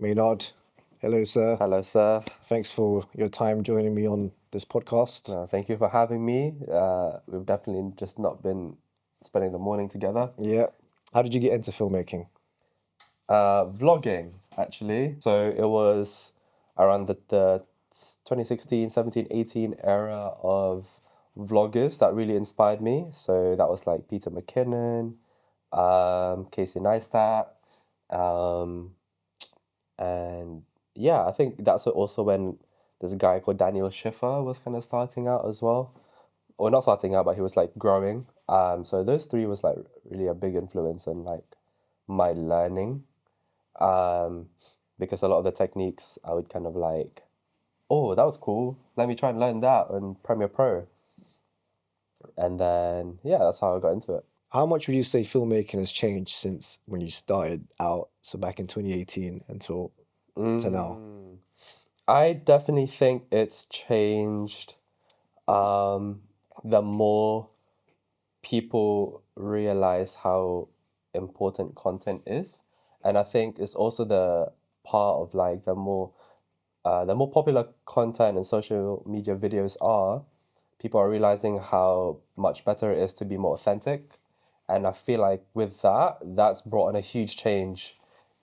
Maynard. Hello, sir. Hello, sir. Thanks for your time joining me on this podcast. Thank you for having me. We've definitely just not been spending the morning together. Yeah. How did you get into filmmaking? Vlogging, actually. So it was around the 2016, 17, 18 era of vloggers that really inspired me. So that was like Peter McKinnon, Casey Neistat, um, and yeah, I think that's also when this guy called Daniel Schiffer was kind of starting out as well. Or not starting out, but he was like growing. So those three was like really a big influence in like my learning. Um, because a lot of the techniques I would kind of like, oh, that was cool. Let me try and learn that on Premiere Pro. And then yeah, that's how I got into it. How much would you say filmmaking has changed since when you started out, so back in 2018 until to now? I definitely think it's changed the more people realize how important content is. And I think it's also the part of like the more popular content and social media videos are, people are realizing how much better it is to be more authentic. And I feel like with that, that's brought in a huge change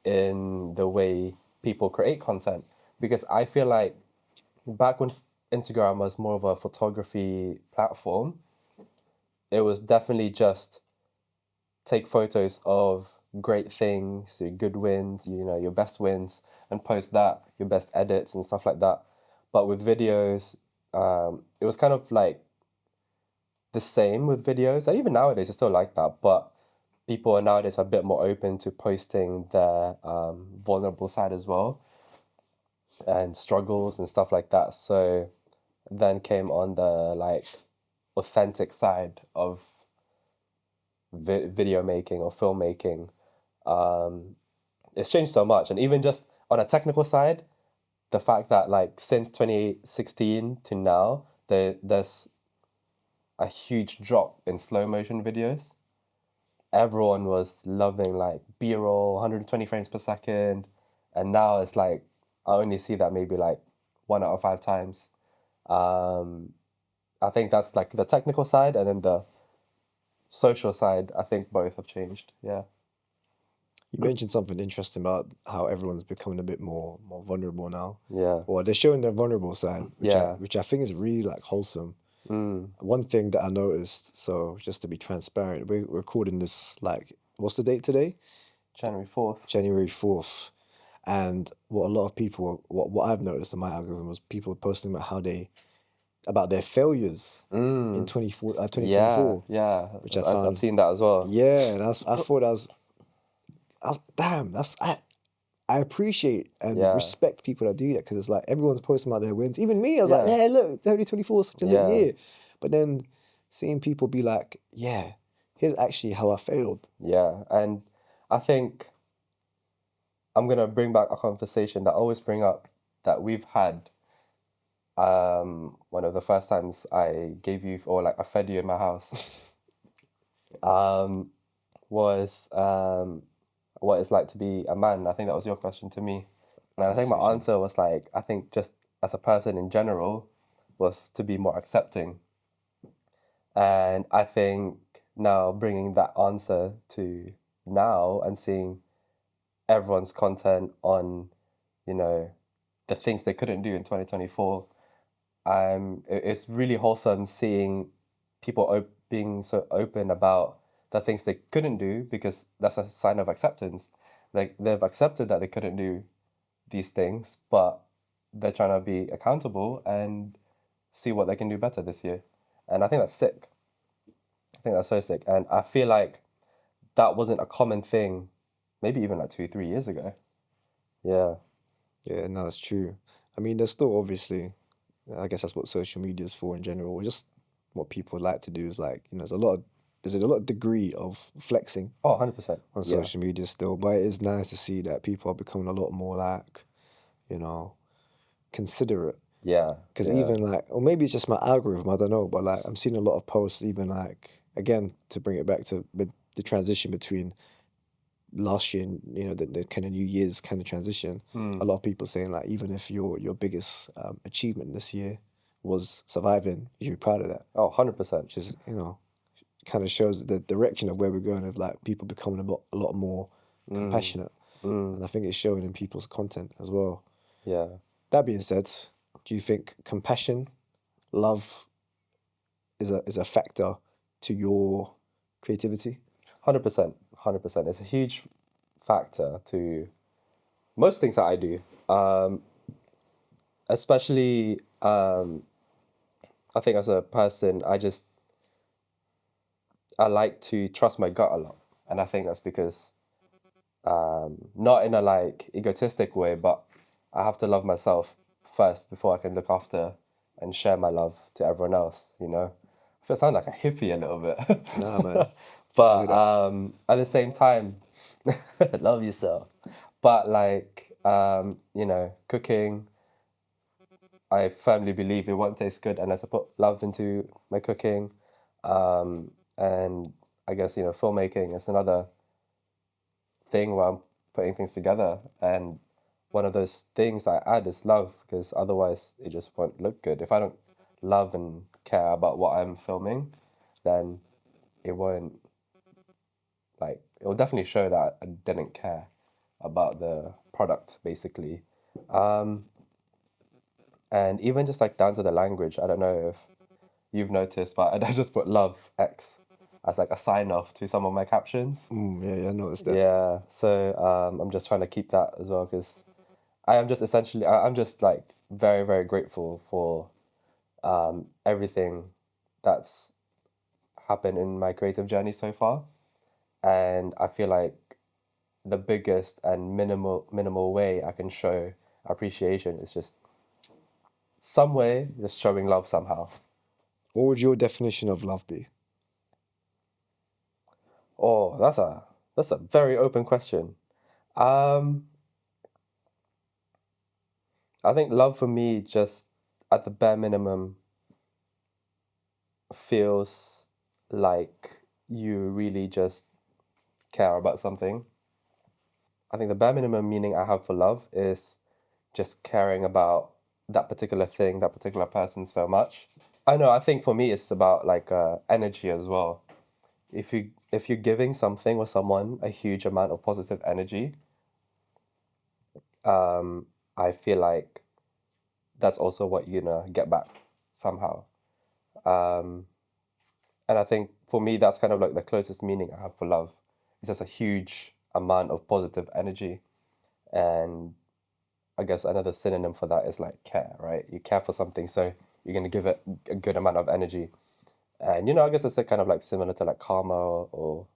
in the way people create content. Because I feel like back when Instagram was more of a photography platform, it was definitely just take photos of great things, your good wins, your best wins, and post that, your best edits and stuff like that. But with videos, it was kind of like the same with videos. And even nowadays, it's still like that. But people are nowadays a bit more open to posting their vulnerable side as well and struggles and stuff like that. So then came on the like authentic side of video making or filmmaking. It's changed so much, and even just on a technical side, the fact that like since 2016 to now, there's a huge drop in slow motion videos. Everyone was loving like B-roll, 120 frames per second, and now it's like I only see that maybe like 1 out of 5 times. I think that's like the technical side, and then the social side. I think both have changed. Yeah. You mentioned something interesting about how everyone's becoming a bit more vulnerable now. Yeah. Or they're showing their vulnerable side, Yeah. which I think is really like wholesome. One thing that I noticed, so just to be transparent, we're recording this like, what's the date today? January 4th. January 4th. And what a lot of people, what I've noticed in my algorithm was people posting about their failures in 2024, Yeah. which I I've found, seen that as well. yeah, and I thought damn, I appreciate and Yeah. respect people that do that, because it's like everyone's posting about their wins. Even me, I was like, Yeah. yeah, look, 2024 is such a lit Yeah. year. But then seeing people be like, yeah, here's actually how I failed. Yeah. And I think I'm gonna bring back a conversation that I always bring up that we've had. One of the first times I gave you or like I fed you in my house. Was what it's like to be a man. I think that was your question to me. And I think my answer was like, I think just as a person in general, was to be more accepting. And I think now bringing that answer to now and seeing everyone's content on, the things they couldn't do in 2024, it's really wholesome seeing people being so open about the things they couldn't do, because that's a sign of acceptance. Like they've accepted that they couldn't do these things, but they're trying to be accountable and see what they can do better this year. And I think that's sick. I think that's so sick. And I feel like that wasn't a common thing, maybe even like 2, 3 years ago. Yeah. Yeah, no, it's true. I mean, there's still obviously, I guess that's what social media is for in general. Just what people like to do is like, there's a lot of degree of flexing Oh, 100%. on Yeah. social media still, but it is nice to see that people are becoming a lot more like, considerate. Yeah. Because Yeah. even like, or maybe it's just my algorithm, I don't know, but like I'm seeing a lot of posts, even like, again, to bring it back to the transition between last year, the kind of New Year's kind of transition, a lot of people saying like even if your biggest achievement this year was surviving, you should be proud of that. Oh, 100%. Which is, kind of shows the direction of where we're going, of like people becoming a lot more compassionate. And I think it's showing in people's content as well. Yeah. That being said, do you think compassion, love is a factor to your creativity? 100%. 100%. It's a huge factor to most things that I do. Especially, I think as a person, I like to trust my gut a lot. And I think that's because, not in a like egotistic way, but I have to love myself first before I can look after and share my love to everyone else, you know? I feel I sound like a hippie a little bit. Nah, man. But Look at at the same time, love yourself. But like, cooking, I firmly believe it won't taste good unless I put love into my cooking. And I guess, filmmaking is another thing where I'm putting things together. And one of those things I add is love, because otherwise it just won't look good. If I don't love and care about what I'm filming, then it won't, like, it will definitely show that I didn't care about the product, basically. And even just like down to the language, I don't know if you've noticed, but I just put love X as like a sign off to some of my captions. yeah, I noticed that. Yeah, so I'm just trying to keep that as well, because I am just essentially, I'm just like very, very grateful for everything that's happened in my creative journey so far. And I feel like the biggest and minimal way I can show appreciation is just some way, just showing love somehow. What would your definition of love be? Oh, that's a very open question. Um, I think love for me, just at the bare minimum, feels like you really just care about something. I think the bare minimum meaning I have for love is just caring about that particular thing, that particular person so much. I know, I think for me it's about like energy as well. If you're giving something or someone a huge amount of positive energy, I feel like that's also what you're gonna get back somehow. And I think for me that's kind of like the closest meaning I have for love. It's just a huge amount of positive energy. And I guess another synonym for that is like care, right? You care for something, so you're gonna give it a good amount of energy. And I guess it's a kind of like similar to like karma, or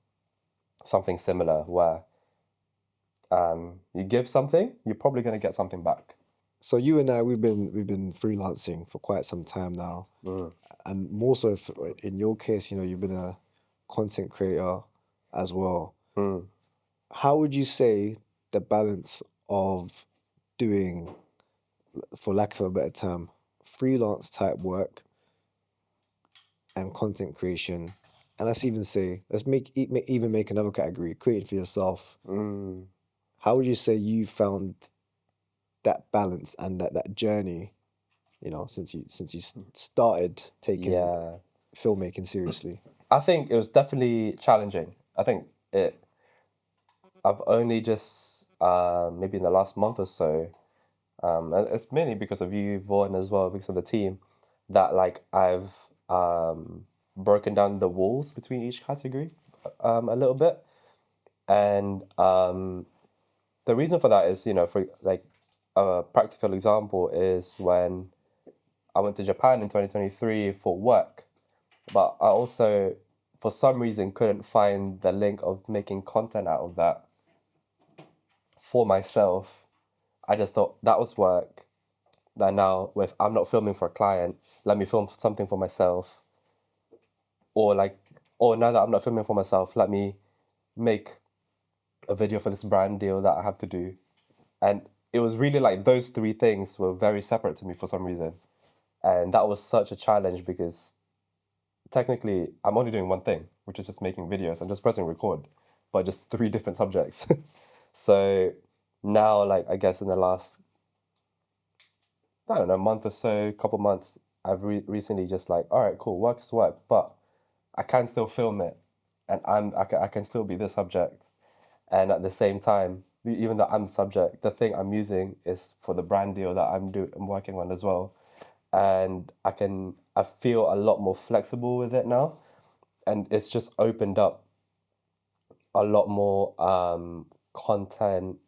something similar, where you give something, you're probably gonna get something back. So you and I, we've been freelancing for quite some time now, and more so in your case, you've been a content creator as well. How would you say the balance of doing, for lack of a better term, freelance type work and content creation, and let's even make another category, creating for yourself. How would you say you found that balance and that journey, since you started taking Yeah, filmmaking seriously? I think it was definitely challenging. I think I've only just maybe in the last month or so, and it's mainly because of you, Vaughan, as well, because of the team, that like I've broken down the walls between each category a little bit. And the reason for that is, for like a practical example is when I went to Japan in 2023 for work, but I also, for some reason, couldn't find the link of making content out of that for myself. I just thought that was work. That now, if I'm not filming for a client, let me film something for myself. Or like, or now that I'm not filming for myself, let me make a video for this brand deal that I have to do. And it was really like those three things were very separate to me for some reason. And that was such a challenge, because technically I'm only doing one thing, which is just making videos and just pressing record. but just 3 different subjects. So now, like, I guess in the last, I don't know, month or so, couple months, I've recently just like, all right, cool, work is work, but I can still film it, and I can still be the subject, and at the same time, even though I'm the subject, the thing I'm using is for the brand deal that I'm working on as well, and I feel a lot more flexible with it now, and it's just opened up a lot more content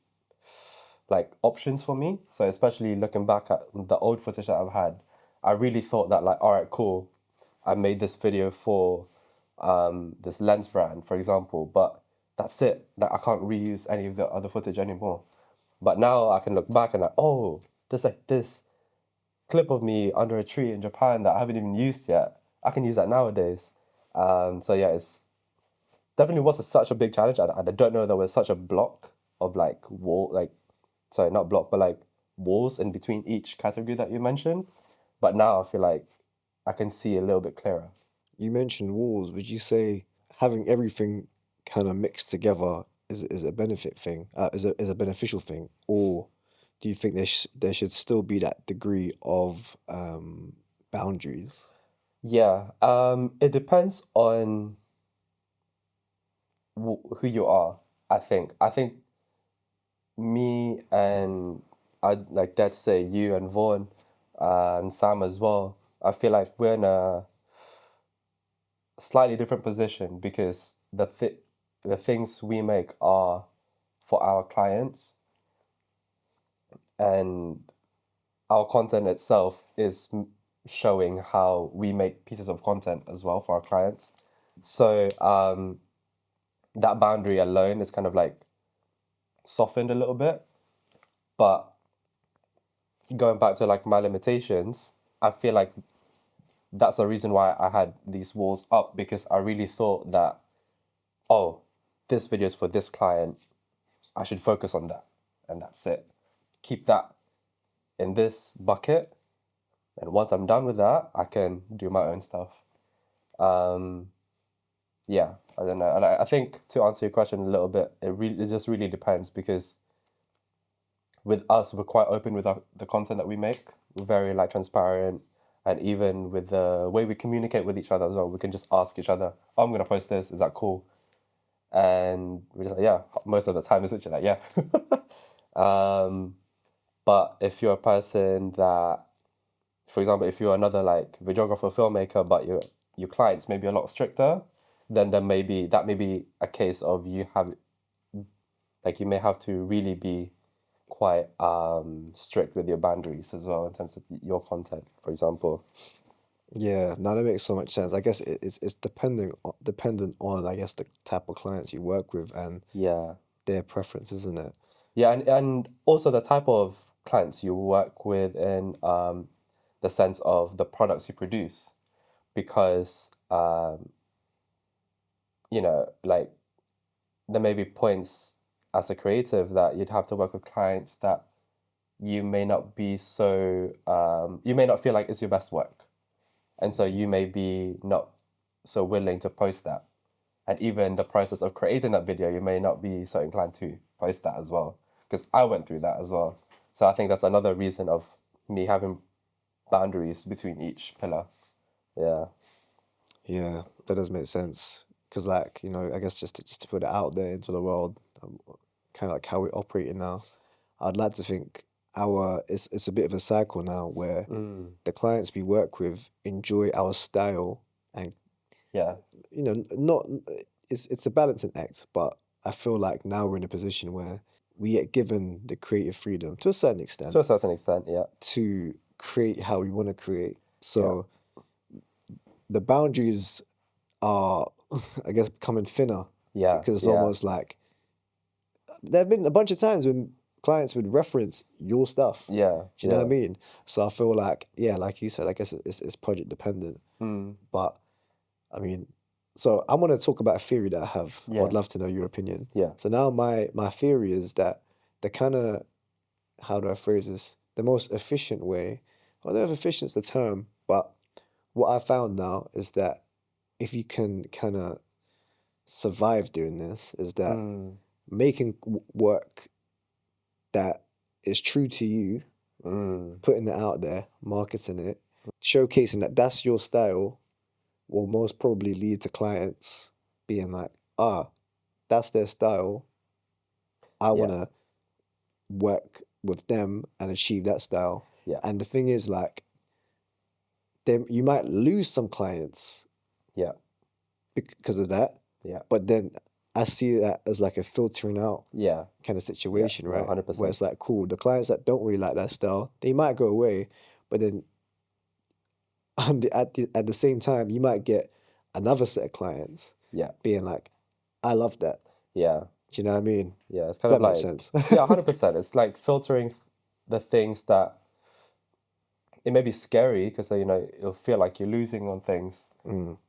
like options for me. So especially looking back at the old footage that I've had, I really thought that like, all right, cool, I made this video for this lens brand, for example, but that's it. Like I can't reuse any of the other footage anymore. But now I can look back and like, oh, there's like this clip of me under a tree in Japan that I haven't even used yet. I can use that nowadays. So yeah, it's definitely was such a big challenge, and I don't know there was such a block of like wall, like sorry, not block, but like walls in between each category that you mentioned. But now I feel like I can see a little bit clearer. You mentioned walls. Would you say having everything kind of mixed together is a benefit thing? Is a beneficial thing, or do you think there should still be that degree of boundaries? Yeah, it depends on who you are. I think me and I'd like dare to say you and Vaughan and Sam as well. I feel like we're in a slightly different position because the things we make are for our clients, and our content itself is showing how we make pieces of content as well for our clients. So that boundary alone is kind of like softened a little bit. But going back to like my limitations, I feel like that's the reason why I had these walls up, because I really thought that, oh, this video is for this client, I should focus on that, and that's it. Keep that in this bucket, and once I'm done with that, I can do my own stuff. Yeah, I don't know. And I think to answer your question a little bit, it just really depends, because with us, we're quite open with the content that we make. We're very like transparent, and even with the way we communicate with each other as well, we can just ask each other, "Oh, I'm gonna post this. Is that cool?" And we're just like, "Yeah." Most of the time, it's literally like, "Yeah." But if you're a person that, for example, if you're another like videographer, filmmaker, but your clients may be a lot stricter, then that may be a case of you have, like, you may have to really be quite strict with your boundaries as well in terms of your content, for example. Yeah, no, that makes so much sense. I guess it's dependent on, I guess, the type of clients you work with and Yeah. their preference, isn't it? Yeah, and also the type of clients you work with, in the sense of the products you produce, because like there may be points as a creative that you'd have to work with clients that you may not be so you may not feel like it's your best work, and so you may be not so willing to post that, and even the process of creating that video, you may not be so inclined to post that as well, because I went through that as well. So I think that's another reason of me having boundaries between each pillar. Yeah. Yeah, that does make sense. Because, like, I guess just to put it out there into the world, kind of like how we're operating now, I'd like to think it's a bit of a cycle now where the clients we work with enjoy our style, and Yeah. not it's a balancing act, but I feel like now we're in a position where we get given the creative freedom to a certain extent To a certain extent, yeah. to create how we want to create. Yeah. So the boundaries are, I guess, becoming thinner, Yeah. because it's Yeah. almost like there have been a bunch of times when clients would reference your stuff. Yeah. Do you know what I mean? So I feel like, yeah, like you said, I guess it's project dependent. But I mean, so I'm gonna talk about a theory that I have. Yeah. I'd love to know your opinion. Yeah. So now my theory is that the kind of, how do I phrase this? The most efficient way, I don't know if efficient's the term, but what I found now is that if you can kind of survive doing this is that making work that is true to you, putting it out there, marketing it, showcasing that that's your style will most probably lead to clients being like, that's their style. I want to work with them and achieve that style. Yeah. And the thing is, like, then you might lose some clients because of that. Yeah. But then I see that as like a filtering out kind of situation, right? 100%. Where it's like, cool, the clients that don't really like that style, they might go away, but then at the same time, you might get another set of clients being like, I love that. Yeah. Do you know what I mean? Yeah, it's Does kind of that like, make sense? yeah, 100%. It's like filtering the things that it may be scary because, you know, you'll feel like you're losing on things.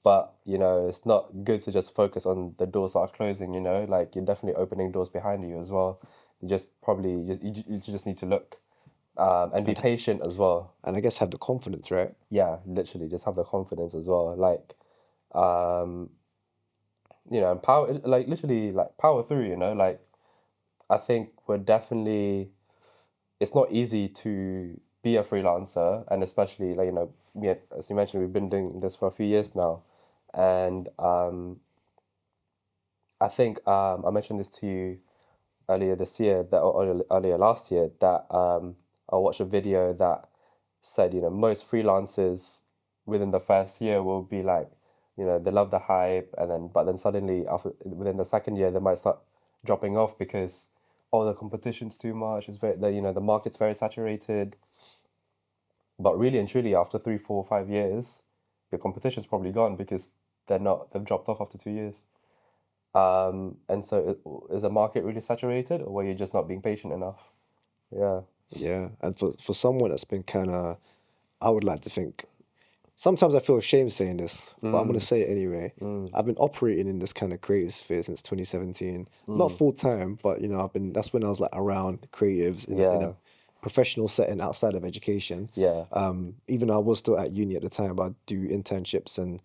But, you know, it's not good to just focus on the doors that are closing, you know, like you're definitely opening doors behind you as well. You just you just need to look and be patient as well. And I guess have the confidence, right? Yeah, literally just have the confidence as well. Like, you know, and power, like literally like power through, you know, like I think we're definitely, it's not easy to be a freelancer, and especially like, you know, as you mentioned, we've been doing this for a few years now. And I think I mentioned this to you earlier this year, that or earlier last year, that I watched a video that said, you know, most freelancers within the first year will be like, you know, they love the hype, and then but then suddenly within the second year they might start dropping off because the competition's too much. It's you know, the market's very saturated. But really and truly, after 3, 4, 5 years, the competition's probably gone because they've dropped off after 2 years. And so is the market really saturated, or were you just not being patient enough? Yeah. Yeah. And for someone that's been kind of, I would like to think, sometimes I feel ashamed saying this, but I'm going to say it anyway. I've been operating in this kind of creative sphere since 2017. Not full time, but, you know, that's when I was like around creatives in a professional setting outside of education. Yeah. Even though I was still at uni at the time, but I'd do internships and,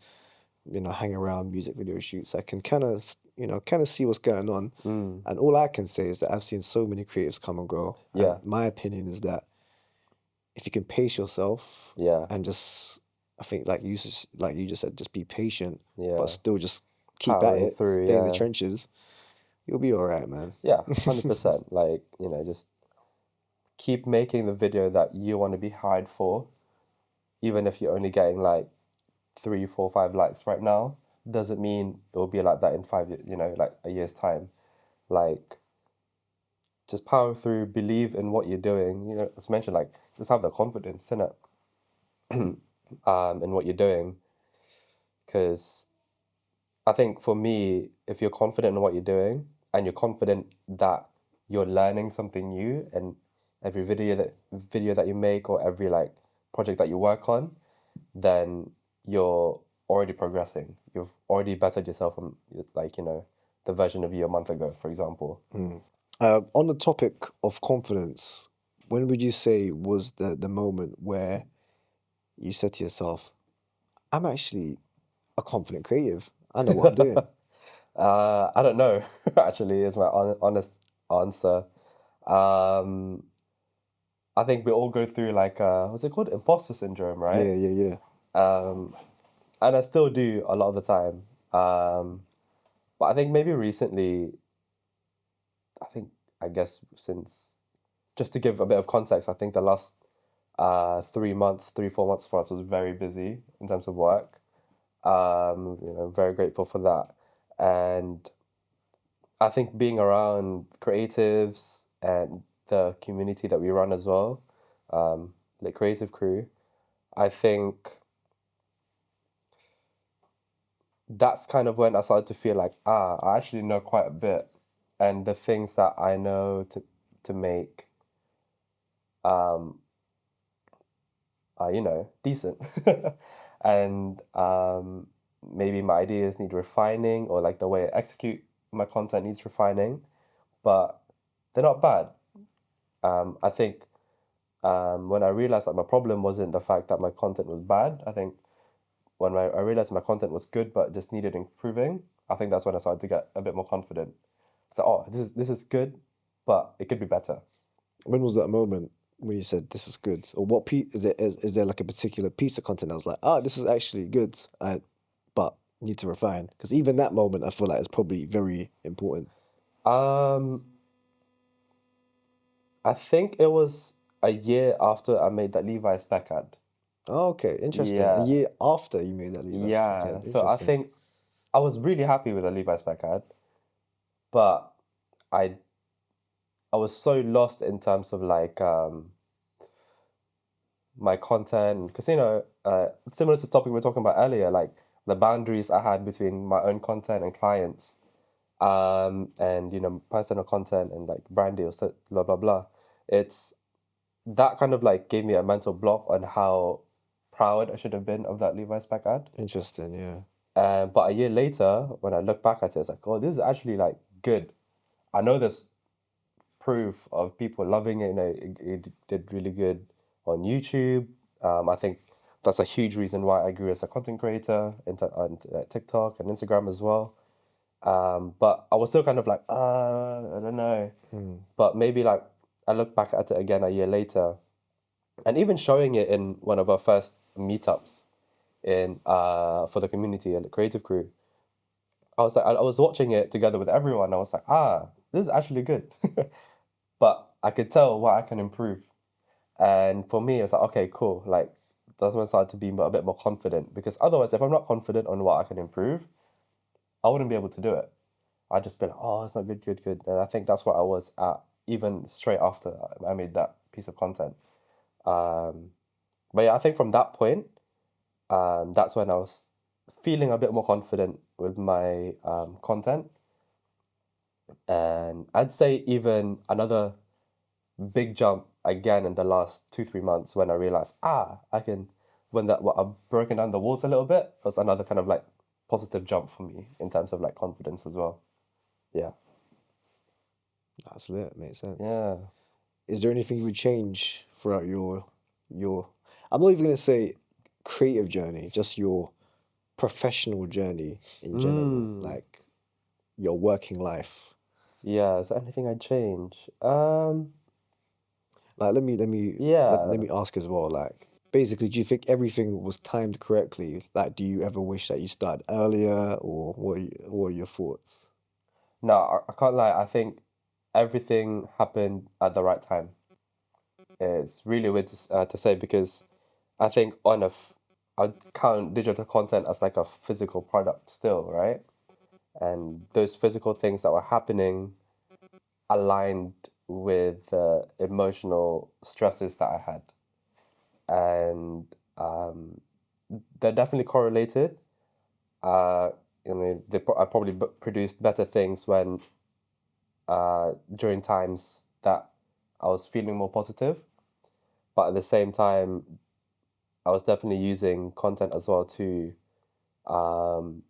you know, hang around music video shoots. I can kind of, you know, see what's going on. And all I can say is that I've seen so many creatives come and go. Yeah. And my opinion is that if you can pace yourself and just, I think like you just said, just be patient, but still just keep Powering at it, through, stay in the trenches, you'll be all right, man. Yeah, 100%. Like, you know, just keep making the video that you want to be hired for, even if you're only getting like 3, 4, 5 likes right now. Doesn't mean it will be like that in 5 years, you know, like a year's time. Like, just power through, believe in what you're doing. You know, as mentioned, like, just have the confidence in it, in what you're doing. Because I think for me, if you're confident in what you're doing and you're confident that you're learning something new, and every video that you make, or every like project that you work on, then you're already progressing. You've already bettered yourself from, like, you know, the version of you a month ago, for example. On the topic of confidence, when would you say was the moment where you said to yourself, I'm actually a confident creative. I know what I'm doing. I don't know, actually, is my honest answer. I think we all go through like, what's it called? Imposter syndrome, right? Yeah. And I still do a lot of the time. But I think maybe recently, I guess since, just to give a bit of context, I think the last 3, 4 months for us was very busy in terms of work. You know, very grateful for that. And I think being around creatives and the community that we run as well, the creative crew, I think that's kind of when I started to feel like, I actually know quite a bit. And the things that I know to make, you know, decent. And maybe my ideas need refining, or like the way I execute my content needs refining, but they're not bad. I think when I realized that my problem wasn't the fact that my content was bad, I think when I realized my content was good but just needed improving, I think that's when I started to get a bit more confident. So, oh, this is good, but it could be better. When was that moment when you said this is good? Or what piece is there like a particular piece of content that was like, this is actually good, but need to refine? Because even that moment, I feel like is probably very important. I think it was a year after I made that Levi spec ad. Oh, okay, interesting. A Yeah. year after you made that Levi's Yeah. ad. So I think I was really happy with the Levi spec ad, but I was so lost in terms of like my content, because similar to the topic we were talking about earlier, like the boundaries I had between my own content and clients, and personal content and like brand deals, blah blah blah. It's that kind of like gave me a mental block on how proud I should have been of that Levi's spec ad. Interesting, yeah. But a year later, when I look back at it, it's like, oh, this is actually like good. I know there's proof of people loving it. It did really good on YouTube. I think that's a huge reason why I grew as a content creator on TikTok and Instagram as well. But I was still kind of like, I don't know. But maybe like I look back at it again a year later, and even showing it in one of our first meetups in for the community and the creative crew. I was like, I was watching it together with everyone. I was like, this is actually good. But I could tell what I can improve. And for me, it's like, okay, cool. Like, that's when I started to be a bit more confident. Because otherwise, if I'm not confident on what I can improve, I wouldn't be able to do it. I'd just be like, oh, it's not good, good, good. And I think that's what I was at, even straight after I made that piece of content. But yeah, I think from that point, that's when I was feeling a bit more confident with my content. And I'd say even another big jump again in the last 2-3 months when I realized, I can, I've broken down the walls a little bit, was another kind of like positive jump for me in terms of like confidence as well. Yeah. That's lit, makes sense. Yeah. Is there anything you would change throughout your I'm not even gonna say creative journey, just your professional journey in general, like your working life? Yeah, is there anything I'd change? Like let me ask as well, like basically, do you think everything was timed correctly? Like, do you ever wish that you started earlier, or what are your thoughts? No, I can't lie. I think everything happened at the right time. It's really weird to say, because I think I'd count digital content as like a physical product still, right? And those physical things that were happening aligned with the emotional stresses that I had. And they're definitely correlated. I probably produced better things when during times that I was feeling more positive, but at the same time, I was definitely using content as well to kind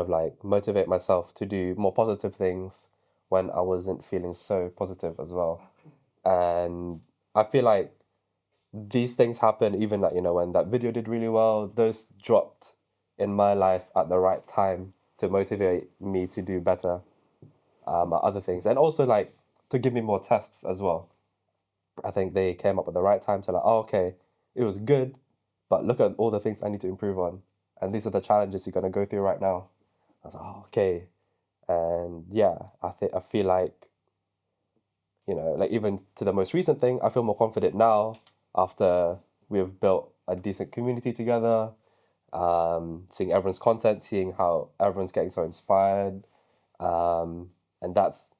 of like motivate myself to do more positive things when I wasn't feeling so positive as well. And I feel like these things happen even like, when that video did really well, those dropped in my life at the right time to motivate me to do better at other things. And also like to give me more tests as well. I think they came up at the right time to like, oh, okay, it was good, but look at all the things I need to improve on. And these are the challenges you're going to go through right now. I was like, oh, okay. And yeah, I feel like, like even to the most recent thing, I feel more confident now after we've built a decent community together, seeing everyone's content, seeing how everyone's getting so inspired. And that's,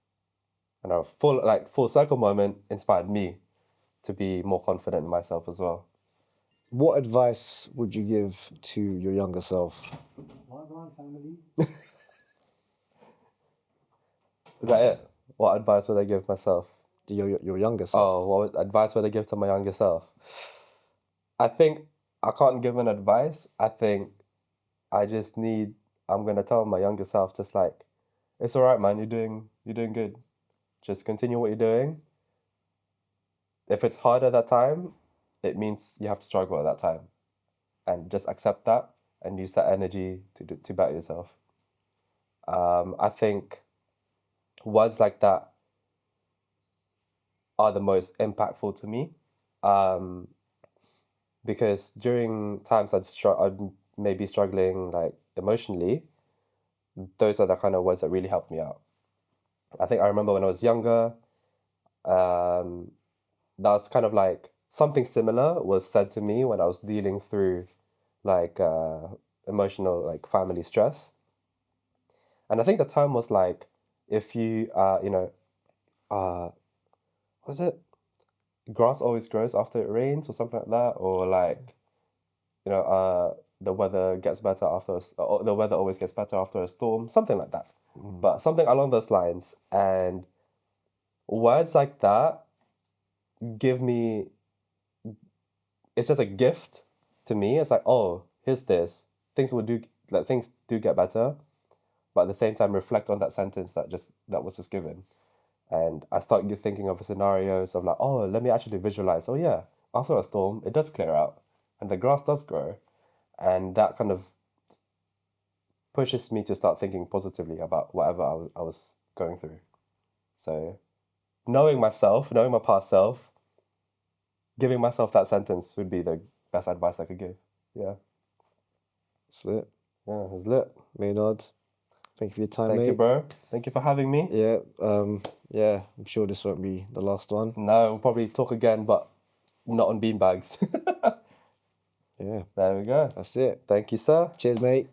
full circle moment inspired me to be more confident in myself as well. What advice would you give to your younger self? Is that it? What advice would I give myself? Your younger self. Oh, what advice would I give to my younger self? I think I can't give an advice. I think I'm gonna tell my younger self just like, it's all right, man. You're doing good. Just continue what you're doing. If it's hard at that time, it means you have to struggle at that time. and just accept that and use that energy to better yourself. I think words like that are the most impactful to me, because during times I'd maybe struggling like emotionally, those are the kind of words that really helped me out. I think I remember when I was younger, that was kind of like something similar was said to me when I was dealing through like emotional like family stress. And I think the term was like, if you was it grass always grows after it rains or something like that, or like, the weather gets better or the weather always gets better after a storm, something like that. But something along those lines. And words like that give me, it's just a gift to me. It's like, oh, here's this. Things do get better, but at the same time reflect on that sentence that was just given. And I start thinking of scenarios of like, oh, let me actually visualize. Oh yeah, after a storm, it does clear out, and the grass does grow, and that kind of pushes me to start thinking positively about whatever I was going through. So, knowing myself, knowing my past self, giving myself that sentence would be the best advice I could give. Yeah. It's lit. Yeah, it's lit. Maynard, thank you for your time, Thank mate. you, bro. Thank you for having me. Yeah, yeah, I'm sure this won't be the last one. No, we'll probably talk again, but not on beanbags. Yeah, There we go. that's it. Thank you, sir. Cheers, mate.